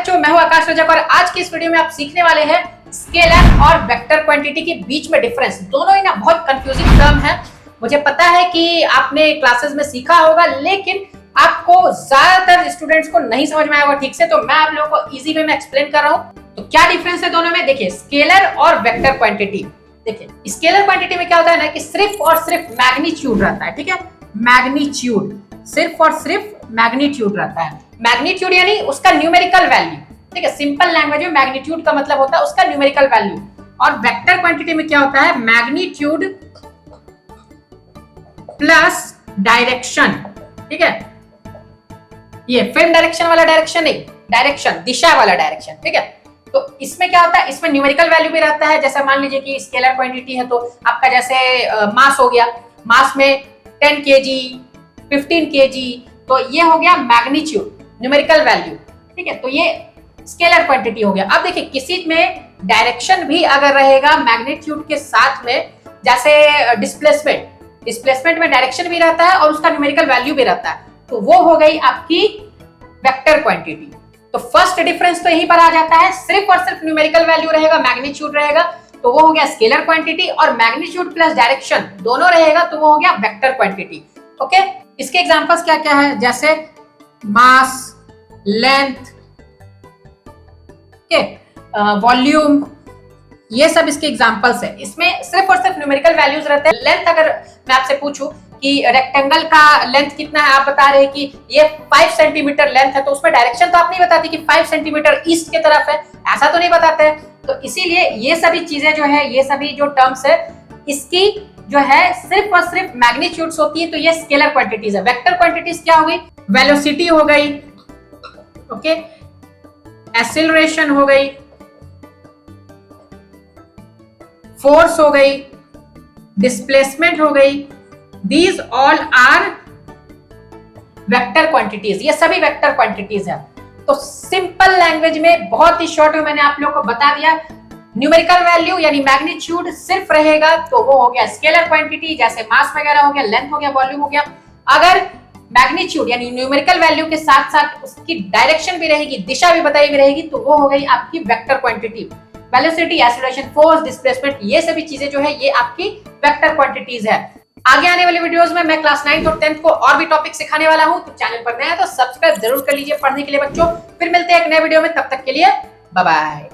बच्चों, मैं हूं आकाश रजक और आज की इस वीडियो में आप सीखने वाले हैं स्केलर और वेक्टर क्वांटिटी के बीच में डिफरेंस। दोनों ही ना बहुत कंफ्यूजिंग टर्म है। मुझे पता है कि आपने क्लासेस में सीखा होगा, लेकिन आपको ज्यादातर स्टूडेंट्स को नहीं समझ में आया होगा ठीक से, तो मैं आप लोगों को इजी वे में एक्सप्लेन कर रहा हूं। तो क्या डिफरेंस है दोनों में, देखिए स्केलर और वेक्टर क्वांटिटी। देखिए स्केलर क्वांटिटी में क्या होता है ना कि सिर्फ और सिर्फ मैग्नीट्यूड रहता है, ठीक है। मैग्नीट्यूड, सिर्फ और सिर्फ मैग्नीट्यूड रहता है। मैग्नीट्यूड यानी उसका न्यूमेरिकल वैल्यू, ठीक है। सिंपल लैंग्वेज में मैग्नीट्यूड का मतलब होता है उसका न्यूमेरिकल वैल्यू। और वेक्टर क्वांटिटी में क्या होता है, मैग्नीट्यूड प्लस डायरेक्शन, ठीक है। ये फिल्म डायरेक्शन वाला डायरेक्शन नहीं, डायरेक्शन दिशा वाला डायरेक्शन, ठीक है। तो इसमें क्या होता है, इसमें न्यूमेरिकल वैल्यू भी रहता है। जैसे मान लीजिए कि स्केलर क्वांटिटी है तो आपका जैसे मास हो गया, मास में 10 केजी 15 केजी, तो ये हो गया मैग्नीट्यूड न्यूमेरिकल वैल्यू, ठीक है। तो ये स्केलर क्वांटिटी हो गया। अब देखिए किसी में डायरेक्शन भी अगर रहेगा मैग्नीट्यूड के साथ में, जैसे डिस्प्लेसमेंट में डायरेक्शन भी रहता है और उसका न्यूमेरिकल वैल्यू भी रहता है, तो वो हो गई आपकी वेक्टर क्वांटिटी। तो फर्स्ट डिफरेंस तो यहीं पर आ जाता है, सिर्फ और सिर्फ न्यूमेरिकल वैल्यू रहेगा, मैग्नीट्यूड रहेगा, तो वो हो गया स्केलर क्वांटिटी। और मैग्नीट्यूड प्लस डायरेक्शन दोनों रहेगा तो वो हो गया वेक्टर क्वांटिटी। ओके, इसके एग्जांपल्स क्या क्या है, जैसे मास, लेंथ, वॉल्यूम, ये सब इसके एग्जांपल्स है। इसमें सिर्फ और सिर्फ न्यूमेरिकल वैल्यूज रहते हैं। लेंथ अगर मैं आपसे पूछूं कि रेक्टेंगल का लेंथ कितना है, आप बता रहे हैं कि ये 5 सेंटीमीटर लेंथ है, तो उसमें डायरेक्शन तो आप नहीं बताते कि 5 सेंटीमीटर ईस्ट की तरफ है, ऐसा तो नहीं बताते हैं। तो इसीलिए ये सभी चीजें जो है, ये सभी जो टर्म्स है, इसकी जो है सिर्फ और सिर्फ मैग्नीट्यूड्स होती है, तो ये स्केलर क्वांटिटीज है। वेक्टर क्वांटिटीज क्या हो गई, वेलोसिटी हो गई, ओके, एक्सीलरेशन हो गई, फोर्स हो गई, डिस्प्लेसमेंट हो गई, these all are vector quantities. ये सभी वेक्टर क्वांटिटीज है। तो सिंपल लैंग्वेज में बहुत ही शॉर्ट में मैंने आप लोगों को बता दिया, न्यूमेरिकल वैल्यू यानी मैग्नीट्यूड सिर्फ रहेगा तो वो हो गया स्केलर क्वांटिटी, जैसे मास वगैरह हो गया, लेंथ हो गया, वॉल्यूम हो गया। अगर मैग्नीट्यूड यानी न्यूमेरिकल वैल्यू के साथ साथ उसकी डायरेक्शन भी रहेगी, दिशा भी बताई भी रहेगी, तो वो हो गई आपकी vector quantity. Velocity, acceleration, force, displacement, ये सभी चीजें जो है ये आपकी वेक्टर क्वांटिटीज है। आगे आने वाले वीडियोस में मैं क्लास 9th और 10th को और भी टॉपिक सिखाने वाला हूं, तो चैनल पर नया है तो सब्सक्राइब जरूर कर लीजिए पढ़ने के लिए बच्चों। फिर मिलते हैं एक नए वीडियो में, तब तक के लिए बाय बाय।